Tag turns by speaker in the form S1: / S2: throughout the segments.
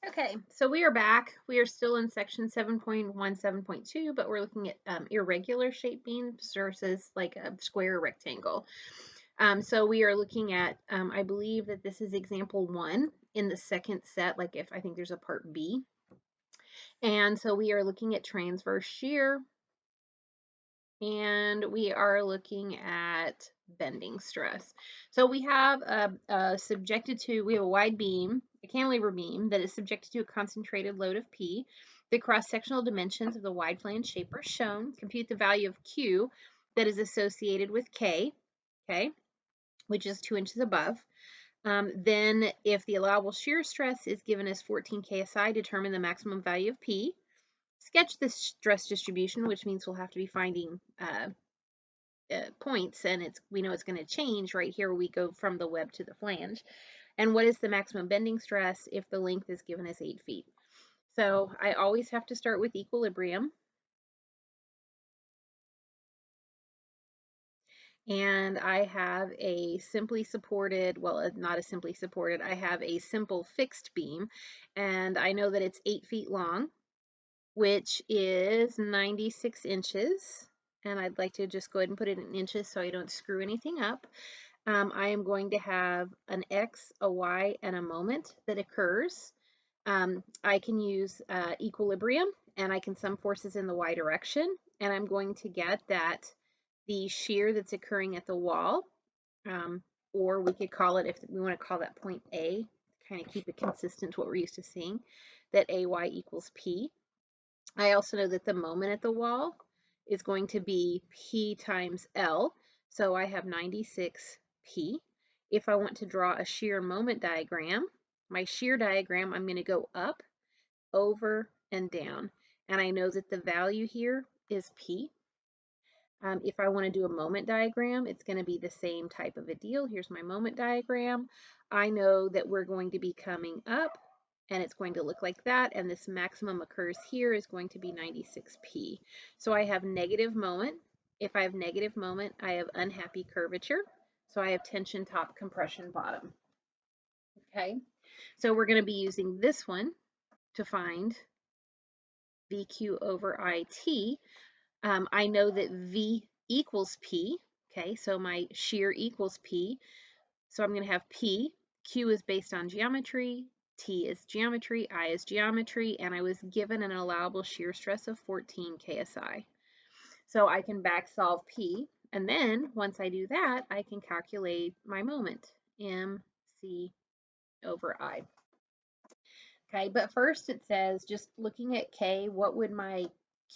S1: Okay, so we are back. We are still in section 7.17.2, but we're looking at irregular shape beams versus like a square rectangle. So we are looking at, I believe that this is example 1 in the second set, like if I think there's a part B. And so we are looking at transverse shear, and we are looking at bending stress. So we have we have a wide beam, a cantilever beam that is subjected to a concentrated load of P. The cross-sectional dimensions of the wide flange shape are shown. Compute the value of Q that is associated with K, okay, which is 2 inches above. Then if the allowable shear stress is given as 14 KSI, determine the maximum value of P. Sketch the stress distribution, which means we'll have to be finding points, and we know it's going to change right here. We go from the web to the flange. And what is the maximum bending stress if the length is given as 8 feet? So I always have to start with equilibrium. And I have a simply supported, well, not a simply supported, I have a simple fixed beam, and I know that it's 8 feet long, which is 96 inches. And I'd like to just go ahead and put it in inches so I don't screw anything up. I am going to have an X, a Y, and a moment that occurs. I can use equilibrium, and I can sum forces in the Y direction, and I'm going to get that the shear that's occurring at the wall, or we could call it, if we want to call that point A, kind of keep it consistent to what we're used to seeing, that AY equals P. I also know that the moment at the wall is going to be P times L, so I have 96P. If I want to draw a shear moment diagram, my shear diagram, I'm going to go up, over, and down. And I know that the value here is P. If I want to do a moment diagram, it's going to be the same type of a deal. Here's my moment diagram. I know that we're going to be coming up, and it's going to look like that, and this maximum occurs here is going to be 96P. So I have negative moment. If I have negative moment, I have unhappy curvature. So I have tension top, compression bottom. Okay, so we're going to be using this one to find VQ over IT. I know that V equals P. Okay, so my shear equals P. So I'm going to have P. Q is based on geometry, T is geometry, I is geometry, and I was given an allowable shear stress of 14 KSI. So I can back solve P, and then once I do that, I can calculate my moment, MC over I. Okay, but first it says, just looking at K, what would my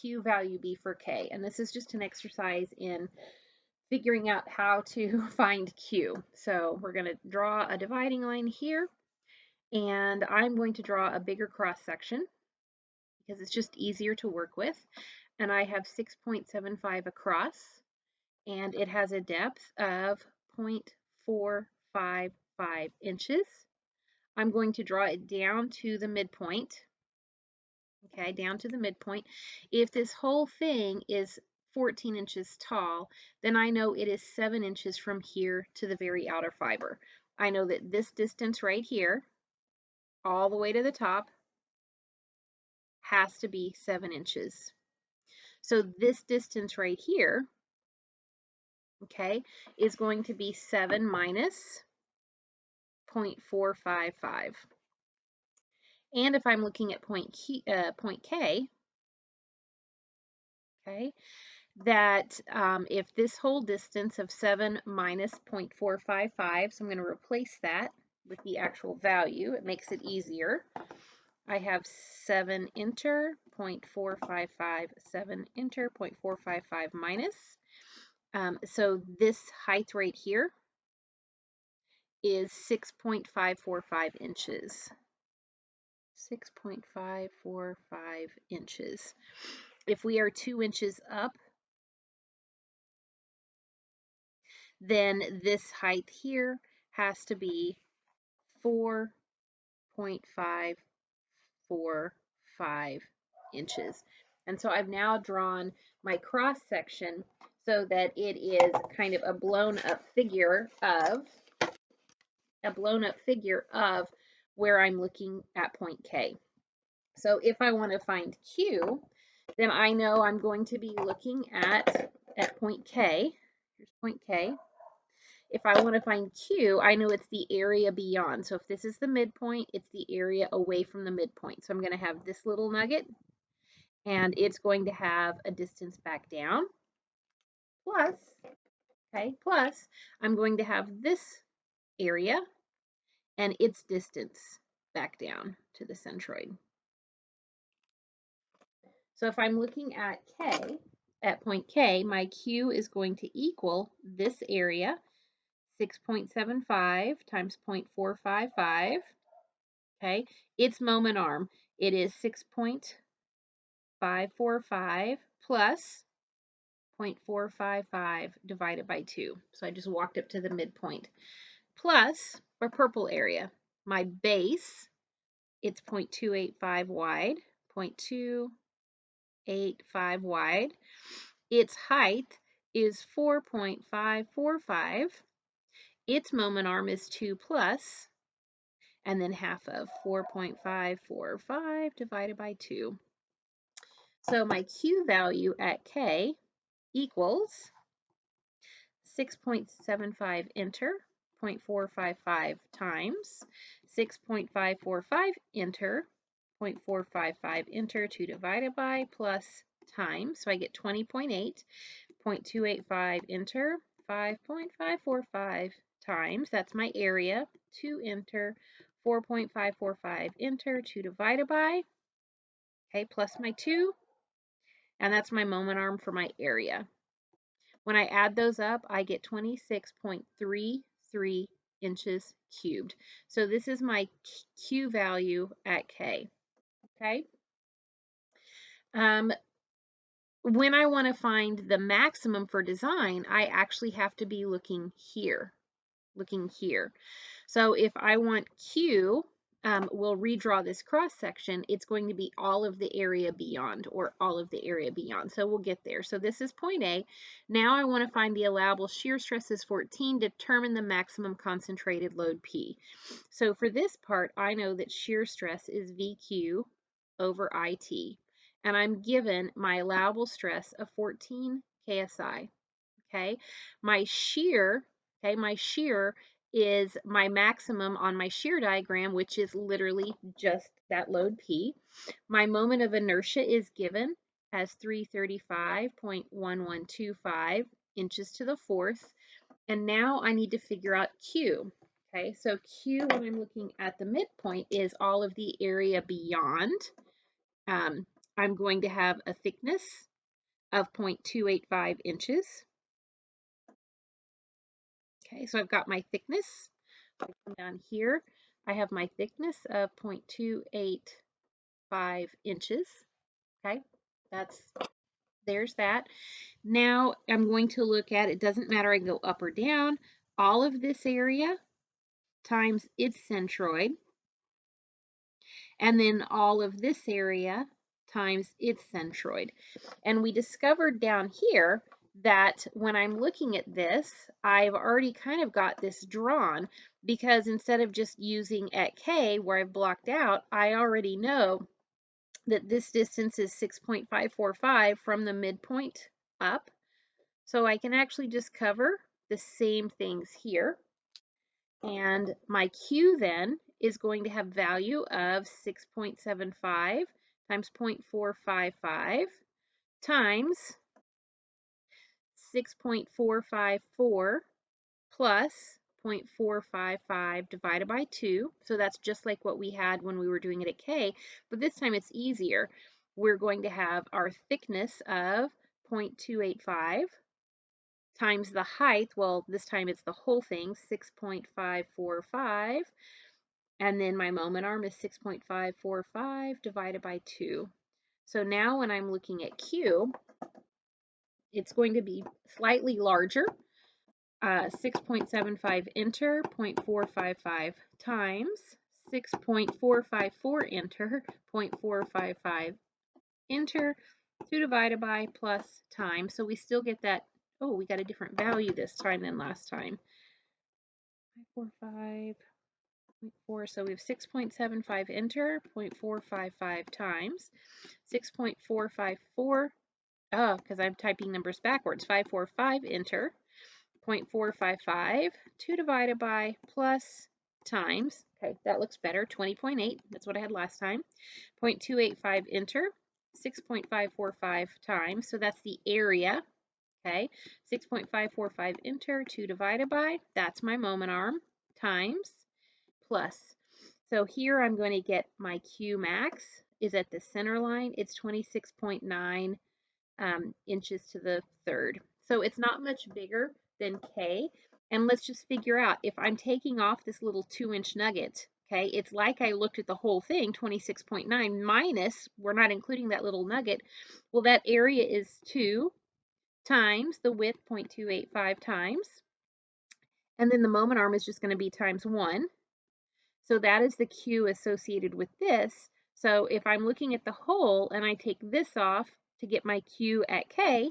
S1: Q value be for K? And this is just an exercise in figuring out how to find Q. So we're going to draw a dividing line here, and I'm going to draw a bigger cross section because it's just easier to work with. And I have 6.75 across, and it has a depth of 0.455 inches. I'm going to draw it down to the midpoint. Okay, down to the midpoint. If this whole thing is 14 inches tall, then I know it is 7 inches from here to the very outer fiber. I know that this distance right here, all the way to the top, has to be 7 inches. So this distance right here, okay, is going to be 7 minus 0.455. And if I'm looking at point K, okay, that if this whole distance of 7 minus 0.455, so I'm going to replace that with the actual value. It makes it easier. I have 7 enter, 0.455, 7 enter, 0.455 minus. So this height right here is 6.545 inches. 6.545 inches. If we are 2 inches up, then this height here has to be 4.545 inches. And so I've now drawn my cross section so that it is kind of a blown up figure of where I'm looking at point K. So if I want to find Q, then I know I'm going to be looking at point K. Here's point K. If I want to find Q, I know it's the area beyond. So if this is the midpoint, it's the area away from the midpoint. So I'm going to have this little nugget, and it's going to have a distance back down, plus, okay, plus I'm going to have this area and its distance back down to the centroid. So if I'm looking at K, at point K, my Q is going to equal this area, 6.75 times 0.455, okay? Its moment arm, it is 6.545 plus 0.455 divided by 2. So I just walked up to the midpoint. Plus, our purple area, my base, it's 0.285 wide, 0.285 wide. Its height is 4.545. Its moment arm is 2 plus, and then half of 4.545 divided by 2. So my Q value at K equals 6.75 enter, 0.455 times 6.545 enter, 0.455 enter, 2 divided by plus times. So I get 20.8, 0.285 enter, 5.545 times. That's my area. 2 enter, 4.545 enter, 2 divided by, okay, plus my 2, and that's my moment arm for my area. When I add those up, I get 26.33 inches cubed. So this is my Q value at K, okay? When I want to find the maximum for design, I actually have to be looking here. So if I want Q, we'll redraw this cross section. It's going to be all of the area beyond, or all of the area beyond. So we'll get there. So this is point A. Now I want to find the allowable shear stress is 14, determine the maximum concentrated load P. So for this part, I know that shear stress is VQ over IT. And I'm given my allowable stress of 14 KSI. Okay, my shear is my maximum on my shear diagram, which is literally just that load P. My moment of inertia is given as 335.1125 inches to the fourth. And now I need to figure out Q. Okay, so Q, when I'm looking at the midpoint, is all of the area beyond. I'm going to have a thickness of 0.285 inches. Okay, so I've got my thickness. I come down here, I have my thickness of 0.285 inches. Okay, there's that. Now I'm going to look at, it doesn't matter, I can go up or down, all of this area times its centroid, and then all of this area times its centroid. And we discovered down here that when I'm looking at this, I've already kind of got this drawn, because instead of just using at K where I've blocked out, I already know that this distance is 6.545 from the midpoint up. So I can actually just cover the same things here. And my Q then is going to have value of 6.75 times 0.455 times 6.454 plus 0.455 divided by 2. So that's just like what we had when we were doing it at K, but this time it's easier. We're going to have our thickness of 0.285 times the height, well, this time it's the whole thing, 6.545, and then my moment arm is 6.545 divided by 2. So now when I'm looking at Q, it's going to be slightly larger, 6.75 enter, 0.455 times 6.454 enter, 0.455 enter, 2 divided by plus time. So we still get that, oh, we got a different value this time than last time. 545, 0.4, so we have 6.75 enter, 0.455 times 6.454, because I'm typing numbers backwards, 545 enter, 0.455, 2 divided by plus times, okay, that looks better, 20.8, that's what I had last time, 0.285 enter, 6.545 times, so that's the area, okay, 6.545 enter, 2 divided by, that's my moment arm, times, plus. So here I'm going to get my Q max is at the center line. It's 26.9 inches to the third. So it's not much bigger than K. And let's just figure out if I'm taking off this little 2-inch nugget, okay, it's like I looked at the whole thing, 26.9 minus, we're not including that little nugget. Well, that area is 2 times the width, 0.285 times. And then the moment arm is just going to be times 1. So that is the Q associated with this. So if I'm looking at the whole and I take this off to get my Q at K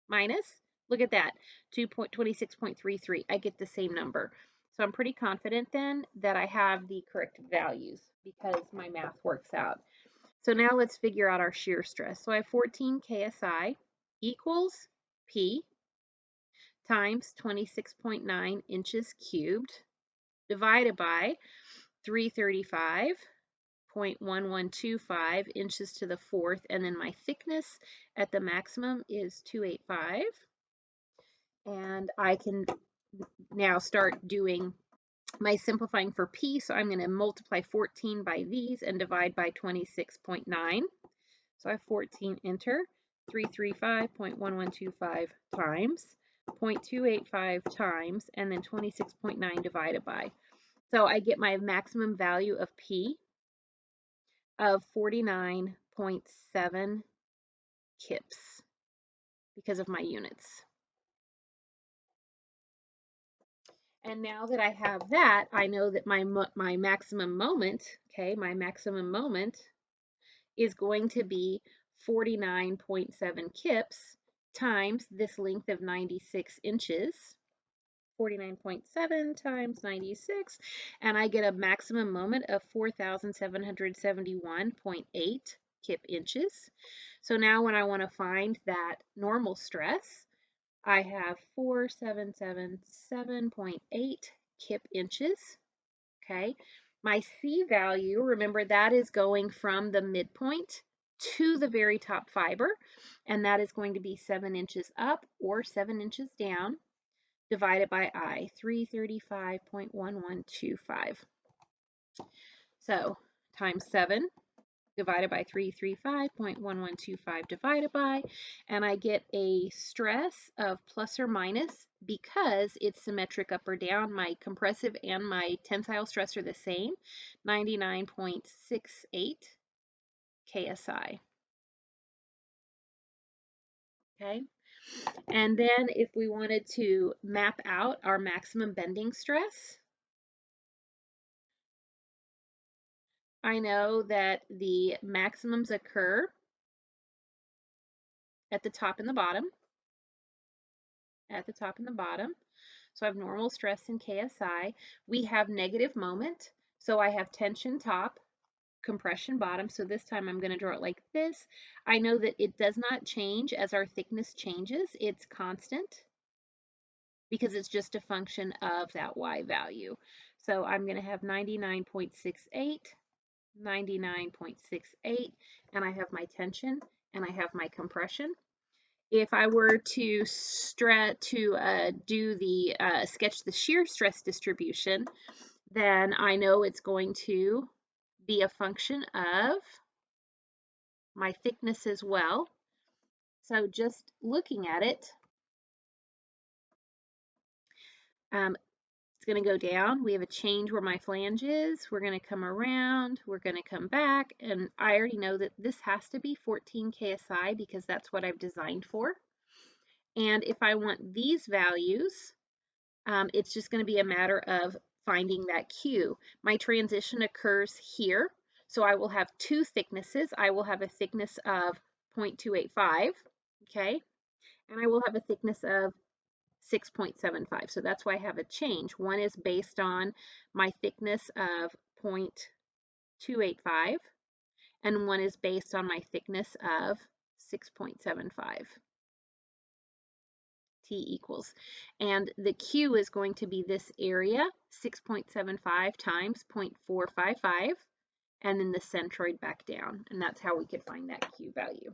S1: minus, look at that, 26.33, I get the same number. So I'm pretty confident then that I have the correct values because my math works out. So now let's figure out our shear stress. So I have 14 KSI equals P times 26.9 inches cubed divided by 335.1125 inches to the fourth, and then my thickness at the maximum is 285. And I can now start doing my simplifying for P, so I'm going to multiply 14 by these and divide by 26.9. So I have 14, enter, 335.1125 times 0.285 times, and then 26.9 divided by. So I get my maximum value of P of 49.7 kips because of my units. And now that I have that, I know that my maximum moment, okay, my maximum moment is going to be 49.7 kips times this length of 96 inches. 49.7 times 96, and I get a maximum moment of 4,771.8 kip inches. So now when I want to find that normal stress, I have 4,777.8 kip inches, okay? My C value, remember that is going from the midpoint to the very top fiber, and that is going to be 7 inches up or 7 inches down, divided by I, 335.1125. So times 7 divided by 335.1125 divided by, and I get a stress of plus or minus because it's symmetric up or down. My compressive and my tensile stress are the same, 99.68 KSI. Okay. And then if we wanted to map out our maximum bending stress, I know that the maximums occur at the top and the bottom, So I have normal stress in KSI. We have negative moment. So I have tension top, compression bottom. So this time I'm going to draw it like this. I know that it does not change as our thickness changes. It's constant because it's just a function of that Y value. So I'm going to have 99.68, 99.68, and I have my tension and I have my compression. If I were to sketch the shear stress distribution, then I know it's going to be a function of my thickness as well. So just looking at it, it's going to go down. We have a change where my flange is. We're going to come around. We're going to come back. And I already know that this has to be 14 KSI because that's what I've designed for. And if I want these values, it's just going to be a matter of finding that Q. My transition occurs here. So I will have two thicknesses. I will have a thickness of 0.285, okay? And I will have a thickness of 6.75. So that's why I have a change. One is based on my thickness of 0.285, and one is based on my thickness of 6.75. T equals. And the Q is going to be this area, 6.75 times 0.455, and then the centroid back down. And that's how we could find that Q value.